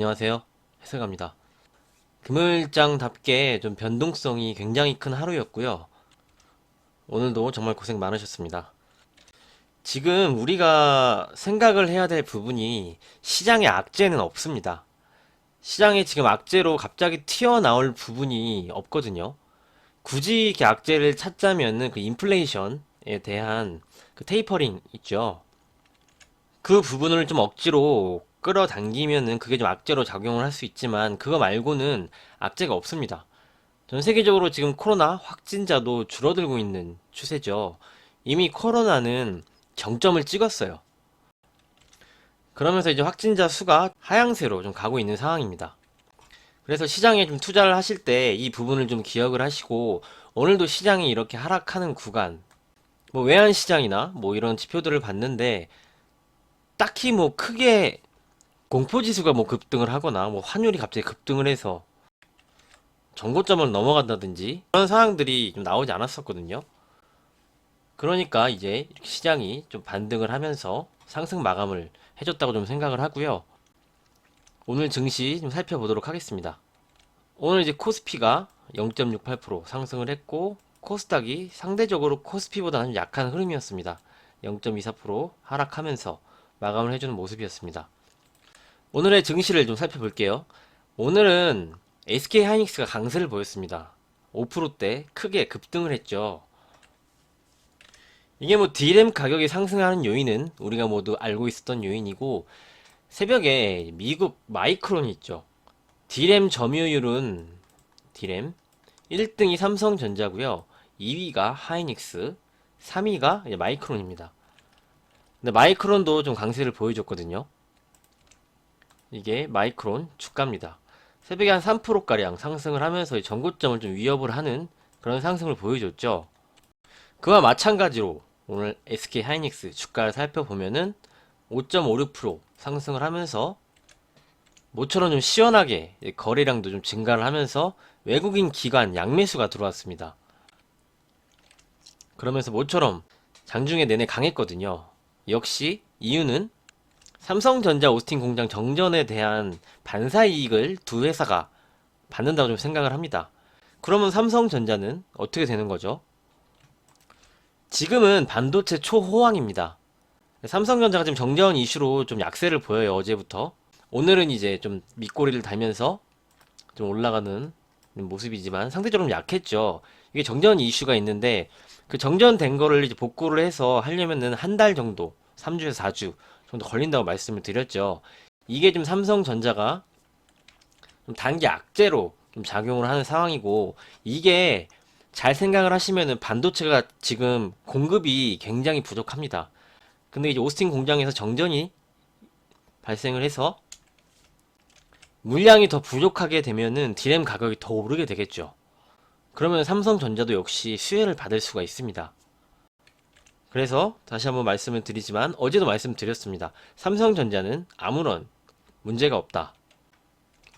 안녕하세요. 해설갑니다. 금요일장답게 좀 변동성이 굉장히 큰 하루였고요. 오늘도 정말 고생 많으셨습니다. 지금 우리가 생각을 해야 될 부분이 시장의 악재는 없습니다. 시장에 지금 악재로 갑자기 튀어나올 부분이 없거든요. 굳이 이렇게 악재를 찾자면은 그 인플레이션에 대한 그 테이퍼링 있죠. 그 부분을 좀 억지로 끌어당기면은 그게 좀 악재로 작용을 할 수 있지만 그거 말고는 악재가 없습니다. 전 세계적으로 지금 코로나 확진자도 줄어들고 있는 추세죠. 이미 코로나는 정점을 찍었어요. 그러면서 이제 확진자 수가 하향세로 좀 가고 있는 상황입니다. 그래서 시장에 좀 투자를 하실 때 이 부분을 좀 기억을 하시고 오늘도 시장이 이렇게 하락하는 구간 뭐 외환시장이나 뭐 이런 지표들을 봤는데 딱히 뭐 크게 공포지수가 뭐 급등을 하거나 뭐 환율이 갑자기 급등을 해서 정고점을 넘어간다든지 그런 상황들이 좀 나오지 않았었거든요. 그러니까 이제 이렇게 시장이 좀 반등을 하면서 상승 마감을 해줬다고 좀 생각을 하고요. 오늘 증시 좀 살펴보도록 하겠습니다. 오늘 이제 코스피가 0.68% 상승을 했고 코스닥이 상대적으로 코스피보다는 약한 흐름이었습니다. 0.24% 하락하면서 마감을 해주는 모습이었습니다. 오늘의 증시를 좀 살펴볼게요. 오늘은 SK 하이닉스가 강세를 보였습니다. 5%대 크게 급등을 했죠. 이게 뭐 D램 가격이 상승하는 요인은 우리가 모두 알고 있었던 요인이고 새벽에 미국 마이크론이 있죠. D램 점유율은 D램 1등이 삼성전자고요. 2위가 하이닉스, 3위가 마이크론입니다. 근데 마이크론도 좀 강세를 보여줬거든요. 이게 마이크론 주가입니다. 새벽에 한 3%가량 상승을 하면서 전고점을 좀 위협을 하는 그런 상승을 보여줬죠. 그와 마찬가지로 오늘 SK 하이닉스 주가를 살펴보면은 5.56% 상승을 하면서 모처럼 좀 시원하게 거래량도 좀 증가를 하면서 외국인 기관 양매수가 들어왔습니다. 그러면서 모처럼 장중에 내내 강했거든요. 역시 이유는 삼성전자 오스틴 공장 정전에 대한 반사 이익을 두 회사가 받는다고 좀 생각을 합니다. 그러면 삼성전자는 어떻게 되는 거죠? 지금은 반도체 초호황입니다. 삼성전자가 지금 정전 이슈로 좀 약세를 보여요, 어제부터. 오늘은 이제 좀 밑꼬리를 달면서 좀 올라가는 모습이지만 상대적으로 좀 약했죠. 이게 정전 이슈가 있는데 그 정전된 거를 이제 복구를 해서 하려면은 한 달 정도, 3주에서 4주 정도 걸린다고 말씀을 드렸죠. 이게 좀 삼성전자가 좀 단기 악재로 좀 작용을 하는 상황이고 이게 잘 생각을 하시면은 반도체가 지금 공급이 굉장히 부족합니다. 근데 이제 오스틴 공장에서 정전이 발생을 해서 물량이 더 부족하게 되면은 D램 가격이 더 오르게 되겠죠. 그러면 삼성전자도 역시 수혜를 받을 수가 있습니다. 그래서 다시 한번 말씀을 드리지만 어제도 말씀드렸습니다. 삼성전자는 아무런 문제가 없다.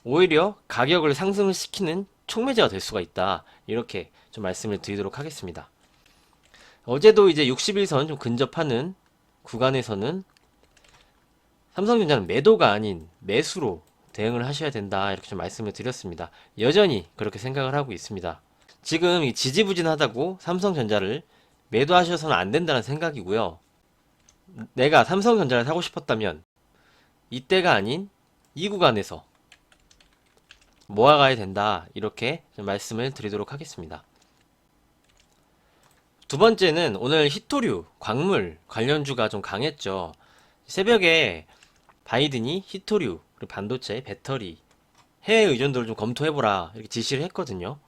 오히려 가격을 상승을 시키는 촉매제가 될 수가 있다. 이렇게 좀 말씀을 드리도록 하겠습니다. 어제도 이제 61선 좀 근접하는 구간에서는 삼성전자는 매도가 아닌 매수로 대응을 하셔야 된다. 이렇게 좀 말씀을 드렸습니다. 여전히 그렇게 생각을 하고 있습니다. 지금 이 지지부진하다고 삼성전자를 매도하셔서는 안 된다는 생각이고요. 내가 삼성전자를 사고 싶었다면 이때가 아닌 이 구간에서 모아가야 된다. 이렇게 좀 말씀을 드리도록 하겠습니다. 두 번째는 오늘 히토류, 광물 관련주가 좀 강했죠. 새벽에 바이든이 히토류, 그리고 반도체, 배터리, 해외 의존도를 좀 검토해보라 이렇게 지시를 했거든요.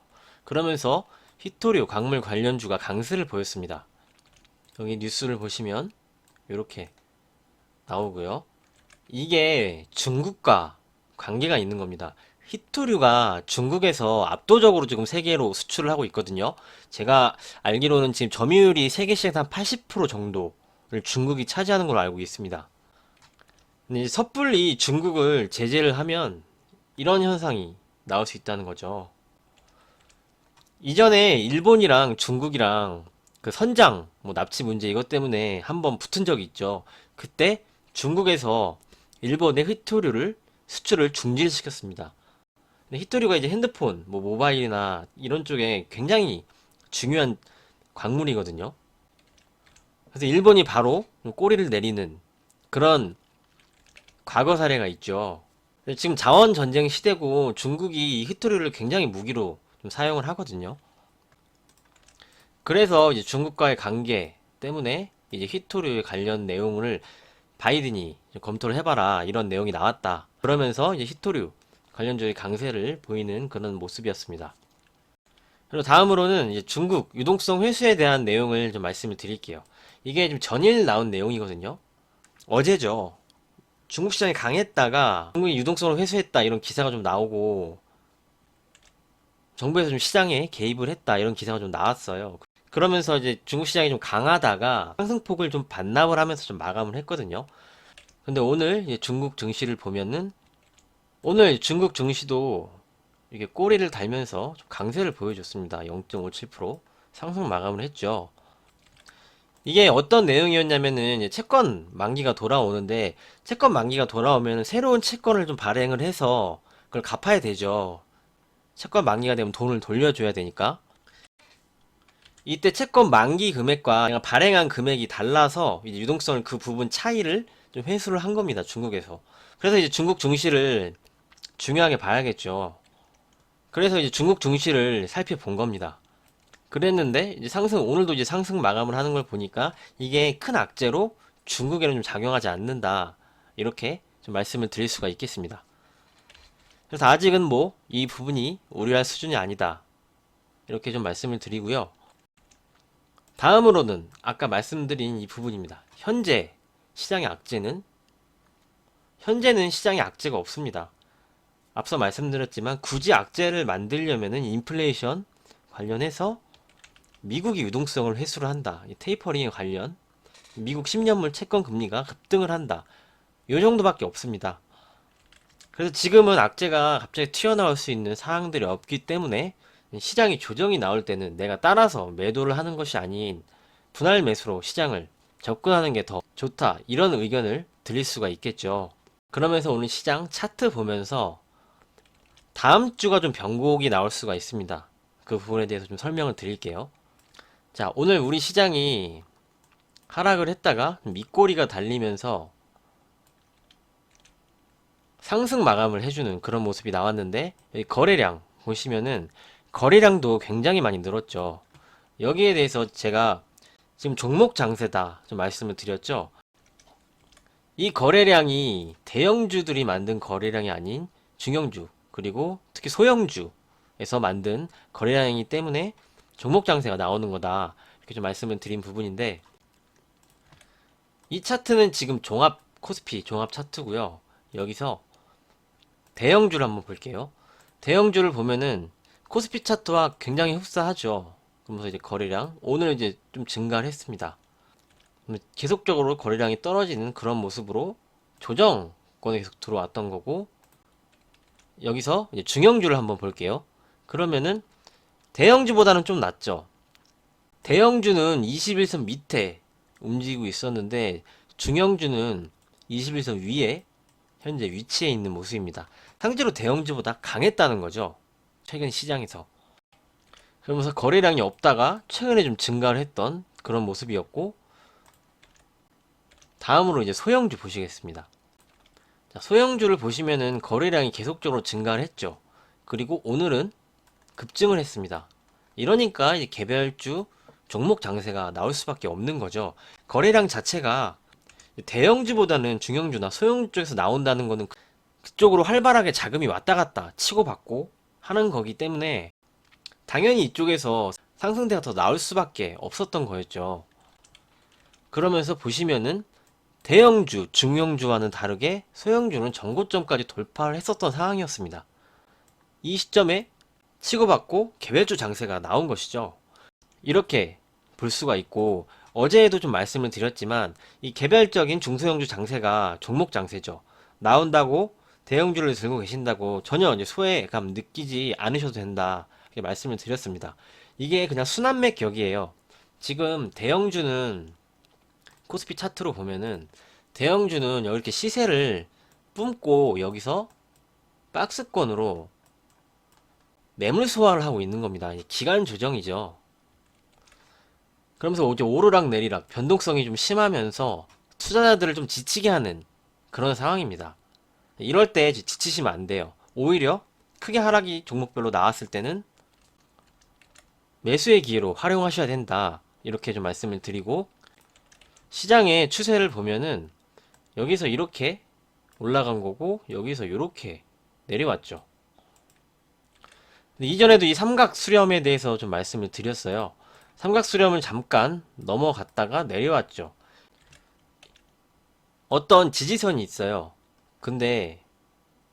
그러면서 히토류, 광물 관련주가 강세를 보였습니다. 여기 뉴스를 보시면 이렇게 나오고요. 이게 중국과 관계가 있는 겁니다. 히토류가 중국에서 압도적으로 지금 세계로 수출을 하고 있거든요. 제가 알기로는 지금 점유율이 세계 시장에서 한 80% 정도를 중국이 차지하는 걸로 알고 있습니다. 근데 이제 섣불리 중국을 제재를 하면 이런 현상이 나올 수 있다는 거죠. 이전에 일본이랑 중국이랑 그 선장 뭐 납치 문제 이것 때문에 한번 붙은 적이 있죠. 그때 중국에서 일본의 히토류를 수출을 중지시켰습니다. 근데 히토류가 이제 핸드폰, 뭐 모바일이나 이런 쪽에 굉장히 중요한 광물이거든요. 그래서 일본이 바로 꼬리를 내리는 그런 과거 사례가 있죠. 지금 자원 전쟁 시대고 중국이 이 히토류를 굉장히 무기로 좀 사용을 하거든요. 그래서 이제 중국과의 관계 때문에 이제 히토류 관련 내용을 바이든이 검토를 해봐라 이런 내용이 나왔다. 그러면서 이제 히토류 관련주의 강세를 보이는 그런 모습이었습니다. 그리고 다음으로는 이제 중국 유동성 회수에 대한 내용을 좀 말씀을 드릴게요. 이게 좀 전일 나온 내용이거든요. 어제죠. 중국 시장이 강했다가 중국이 유동성을 회수했다 이런 기사가 좀 나오고 정부에서 좀 시장에 개입을 했다 이런 기사가 좀 나왔어요. 그러면서 이제 중국 시장이 좀 강하다가 상승폭을 좀 반납을 하면서 좀 마감을 했거든요. 근데 오늘 이제 중국 증시를 보면은 오늘 중국 증시도 이게 꼬리를 달면서 좀 강세를 보여줬습니다. 0.57% 상승 마감을 했죠. 이게 어떤 내용이었냐면은 이제 채권 만기가 돌아오는데 채권 만기가 돌아오면 새로운 채권을 좀 발행을 해서 그걸 갚아야 되죠. 채권 만기가 되면 돈을 돌려줘야 되니까. 이때 채권 만기 금액과 내가 발행한 금액이 달라서 이제 유동성을 그 부분 차이를 좀 회수를 한 겁니다. 중국에서. 그래서 이제 중국 증시를 중요하게 봐야겠죠. 그래서 이제 중국 증시를 살펴본 겁니다. 그랬는데 이제 상승 오늘도 이제 상승 마감을 하는 걸 보니까 이게 큰 악재로 중국에는 좀 작용하지 않는다. 이렇게 좀 말씀을 드릴 수가 있겠습니다. 그래서 아직은 뭐 이 부분이 우려할 수준이 아니다. 이렇게 좀 말씀을 드리고요. 다음으로는 아까 말씀드린 이 부분입니다. 시장의 악재는 현재는 시장에 악재가 없습니다. 앞서 말씀드렸지만 굳이 악재를 만들려면은 인플레이션 관련해서 미국이 유동성을 회수를 한다. 테이퍼링에 관련 미국 10년물 채권 금리가 급등을 한다. 요 정도밖에 없습니다. 그래서 지금은 악재가 갑자기 튀어나올 수 있는 사항들이 없기 때문에 시장이 조정이 나올 때는 내가 따라서 매도를 하는 것이 아닌 분할 매수로 시장을 접근하는 게 더 좋다. 이런 의견을 드릴 수가 있겠죠. 그러면서 오늘 시장 차트 보면서 다음 주가 좀 변곡이 나올 수가 있습니다. 그 부분에 대해서 좀 설명을 드릴게요. 자, 오늘 우리 시장이 하락을 했다가 밑꼬리가 달리면서 상승 마감을 해주는 그런 모습이 나왔는데 여기 거래량 보시면은 거래량도 굉장히 많이 늘었죠. 여기에 대해서 제가 지금 종목 장세다 좀 말씀을 드렸죠. 이 거래량이 대형주들이 만든 거래량이 아닌 중형주 그리고 특히 소형주에서 만든 거래량이기 때문에 종목 장세가 나오는 거다 이렇게 좀 말씀을 드린 부분인데 이 차트는 지금 종합 코스피 종합 차트고요. 여기서 대형주를 한번 볼게요. 대형주를 보면은 코스피 차트와 굉장히 흡사하죠. 그러면서 이제 거래량 오늘 이제 좀 증가를 했습니다. 계속적으로 거래량이 떨어지는 그런 모습으로 조정권에 계속 들어왔던 거고 여기서 이제 중형주를 한번 볼게요. 그러면은 대형주보다는 좀 낫죠. 대형주는 21선 밑에 움직이고 있었는데 중형주는 21선 위에 현재 위치해 있는 모습입니다. 상대로 대형주보다 강했다는 거죠. 최근 시장에서. 그러면서 거래량이 없다가 최근에 좀 증가를 했던 그런 모습이었고 다음으로 이제 소형주 보시겠습니다. 자, 소형주를 보시면은 거래량이 계속적으로 증가를 했죠. 그리고 오늘은 급증을 했습니다. 이러니까 이제 개별주 종목 장세가 나올 수밖에 없는 거죠. 거래량 자체가 대형주보다는 중형주나 소형주 쪽에서 나온다는 거는 그쪽으로 활발하게 자금이 왔다 갔다 치고받고 하는 거기 때문에 당연히 이쪽에서 상승세가 더 나올 수밖에 없었던 거였죠. 그러면서 보시면은 대형주, 중형주와는 다르게 소형주는 전고점까지 돌파를 했었던 상황이었습니다. 이 시점에 치고받고 개별주 장세가 나온 것이죠. 이렇게 볼 수가 있고 어제에도 좀 말씀을 드렸지만 이 개별적인 중소형주 장세가 종목 장세죠. 나온다고 대형주를 들고 계신다고 전혀 이제 소외감 느끼지 않으셔도 된다. 이렇게 말씀을 드렸습니다. 이게 그냥 순환매 격이에요. 지금 대형주는 코스피 차트로 보면은 대형주는 이렇게 시세를 뿜고 여기서 박스권으로 매물 소화를 하고 있는 겁니다. 기간 조정이죠. 그러면서 이제 오르락 내리락 변동성이 좀 심하면서 투자자들을 좀 지치게 하는 그런 상황입니다. 이럴 때 지치시면 안 돼요. 오히려 크게 하락이 종목별로 나왔을 때는 매수의 기회로 활용하셔야 된다. 이렇게 좀 말씀을 드리고, 시장의 추세를 보면은 여기서 이렇게 올라간 거고 여기서 이렇게 내려왔죠. 이전에도 이 삼각 수렴에 대해서 좀 말씀을 드렸어요. 삼각 수렴을 잠깐 넘어갔다가 내려왔죠. 어떤 지지선이 있어요. 근데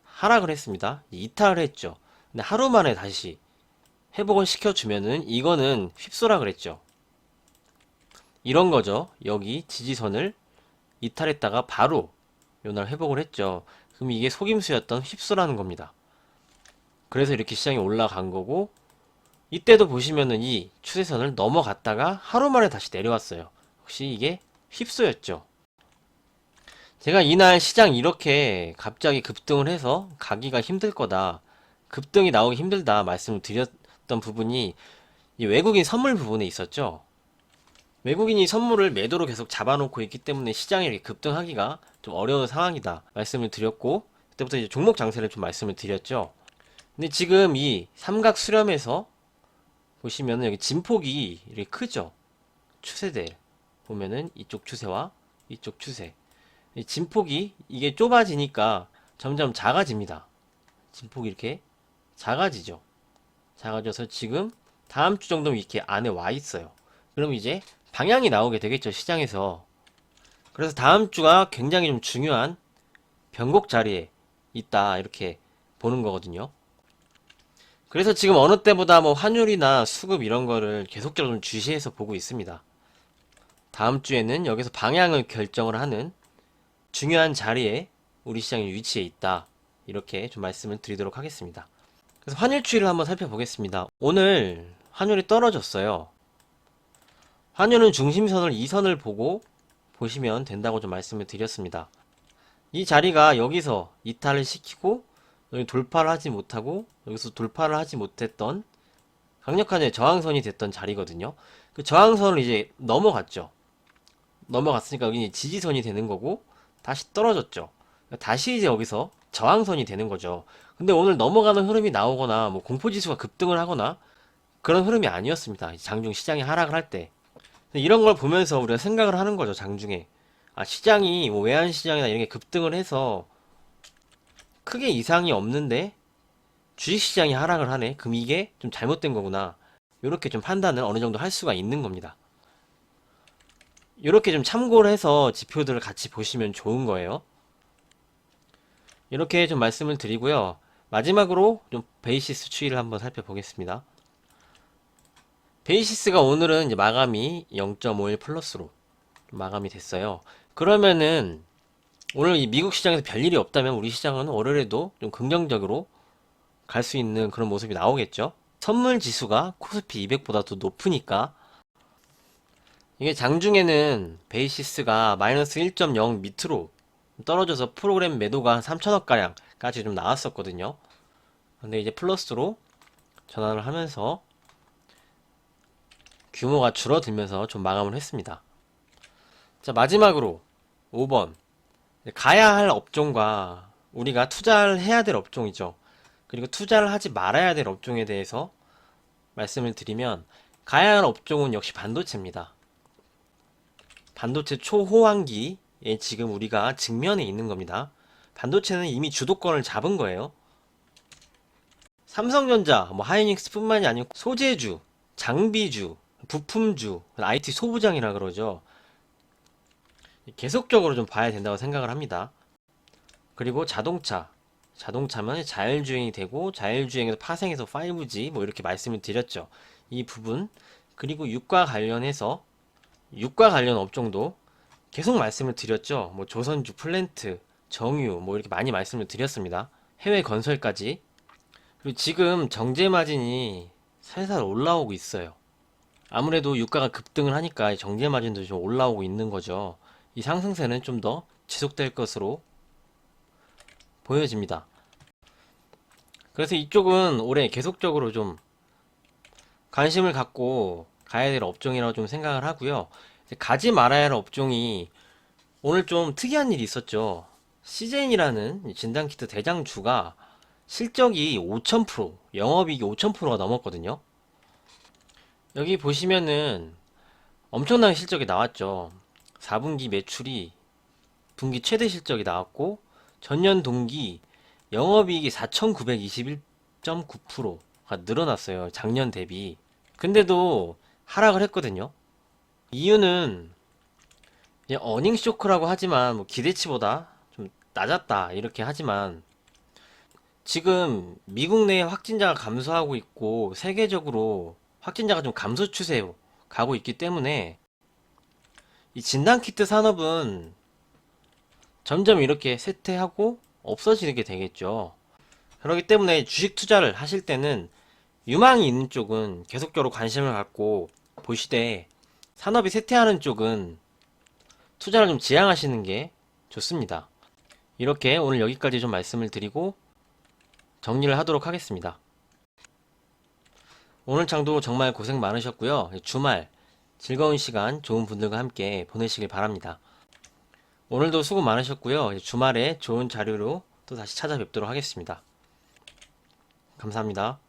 하락을 했습니다. 이탈을 했죠. 근데 하루 만에 다시 회복을 시켜주면은 이거는 휩소라 그랬죠. 이런 거죠. 여기 지지선을 이탈했다가 바로 요날 회복을 했죠. 그럼 이게 속임수였던 휩소라는 겁니다. 그래서 이렇게 시장이 올라간 거고, 이때도 보시면은 이 추세선을 넘어갔다가 하루 만에 다시 내려왔어요. 혹시 이게 휩소였죠. 제가 이날 시장 이렇게 갑자기 급등을 해서 가기가 힘들 거다, 급등이 나오기 힘들다 말씀을 드렸던 부분이 이 외국인 선물 부분에 있었죠. 외국인이 선물을 매도로 계속 잡아놓고 있기 때문에 시장이 이렇게 급등하기가 좀 어려운 상황이다 말씀을 드렸고, 그때부터 이제 종목 장세를 좀 말씀을 드렸죠. 근데 지금 이 삼각 수렴에서 보시면은 여기 진폭이 이렇게 크죠. 추세대 보면은 이쪽 추세와 이쪽 추세, 이 진폭이 이게 좁아지니까 점점 작아집니다. 진폭이 이렇게 작아지죠. 작아져서 지금 다음 주 정도면 이렇게 안에 와 있어요. 그럼 이제 방향이 나오게 되겠죠, 시장에서. 그래서 다음 주가 굉장히 좀 중요한 변곡 자리에 있다, 이렇게 보는 거거든요. 그래서 지금 어느 때보다 뭐 환율이나 수급 이런 거를 계속적으로 좀 주시해서 보고 있습니다. 다음 주에는 여기서 방향을 결정을 하는 중요한 자리에 우리 시장이 위치해 있다, 이렇게 좀 말씀을 드리도록 하겠습니다. 그래서 환율 추이를 한번 살펴보겠습니다. 오늘 환율이 떨어졌어요. 환율은 중심선을 2선을 보고 보시면 된다고 좀 말씀을 드렸습니다. 이 자리가 여기서 이탈을 시키고 여기 돌파를 하지 못하고 여기서 돌파를 하지 못했던 강력한 저항선이 됐던 자리거든요. 그 저항선을 이제 넘어갔죠. 넘어갔으니까 여기 지지선이 되는 거고 다시 떨어졌죠. 다시 이제 여기서 저항선이 되는 거죠. 근데 오늘 넘어가는 흐름이 나오거나 뭐 공포지수가 급등을 하거나 그런 흐름이 아니었습니다. 장중 시장이 하락을 할 때. 이런 걸 보면서 우리가 생각을 하는 거죠, 장중에. 아, 시장이 뭐 외환시장이나 이런 게 급등을 해서 크게 이상이 없는데 주식시장이 하락을 하네? 그럼 이게 좀 잘못된 거구나. 이렇게 좀 판단을 어느 정도 할 수가 있는 겁니다. 이렇게 좀 참고를 해서 지표들을 같이 보시면 좋은 거예요. 이렇게 좀 말씀을 드리고요. 마지막으로 좀 베이시스 추이를 한번 살펴보겠습니다. 베이시스가 오늘은 이제 마감이 0.51 플러스로 마감이 됐어요. 그러면은 오늘 이 미국 시장에서 별일이 없다면 우리 시장은 월요일에도 좀 긍정적으로 갈 수 있는 그런 모습이 나오겠죠. 선물 지수가 코스피 200보다 더 높으니까. 이게 장중에는 베이시스가 마이너스 1.0 밑으로 떨어져서 프로그램 매도가 한 3천억 가량까지 좀 나왔었거든요. 근데 이제 플러스로 전환을 하면서 규모가 줄어들면서 좀 마감을 했습니다. 자, 마지막으로 5번. 가야 할 업종과 우리가 투자를 해야 될 업종이죠. 그리고 투자를 하지 말아야 될 업종에 대해서 말씀을 드리면, 가야 할 업종은 역시 반도체입니다. 반도체 초호황기에 지금 우리가 직면해 있는 겁니다. 반도체는 이미 주도권을 잡은 거예요. 삼성전자, 뭐 하이닉스뿐만이 아니고 소재주, 장비주, 부품주, IT 소부장이라 그러죠. 계속적으로 좀 봐야 된다고 생각을 합니다. 그리고 자동차면 자율주행이 되고 자율주행에서 파생해서 5G 뭐 이렇게 말씀을 드렸죠. 이 부분, 그리고 유가 관련 업종도 계속 말씀을 드렸죠. 뭐 조선주, 플랜트, 정유 뭐 이렇게 많이 말씀을 드렸습니다. 해외 건설까지. 그리고 지금 정제 마진이 살살 올라오고 있어요. 아무래도 유가가 급등을 하니까 정제 마진도 좀 올라오고 있는 거죠. 이 상승세는 좀 더 지속될 것으로 보여집니다. 그래서 이쪽은 올해 계속적으로 좀 관심을 갖고 가야 될 업종이라고 좀 생각을 하고요. 이제 가지 말아야 할 업종이 오늘 좀 특이한 일이 있었죠. 시젠이라는 진단키트 대장주가 실적이 5000%, 영업이익이 5000%가 넘었거든요. 여기 보시면은 엄청난 실적이 나왔죠. 4분기 매출이 분기 최대 실적이 나왔고, 전년 동기 영업이익이 4921.9%가 늘어났어요. 작년 대비. 근데도 하락을 했거든요. 이유는 이제 어닝 쇼크라고 하지만 뭐 기대치보다 좀 낮았다 이렇게 하지만 지금 미국 내 확진자가 감소하고 있고 세계적으로 확진자가 좀 감소 추세로 가고 있기 때문에 이 진단키트 산업은 점점 이렇게 쇠퇴하고 없어지게 되겠죠. 그렇기 때문에 주식 투자를 하실 때는 유망이 있는 쪽은 계속적으로 관심을 갖고 보시되 산업이 쇠퇴하는 쪽은 투자를 좀 지양하시는 게 좋습니다. 이렇게 오늘 여기까지 좀 말씀을 드리고 정리를 하도록 하겠습니다. 오늘 장도 정말 고생 많으셨고요. 주말 즐거운 시간 좋은 분들과 함께 보내시길 바랍니다. 오늘도 수고 많으셨고요. 주말에 좋은 자료로 또 다시 찾아뵙도록 하겠습니다. 감사합니다.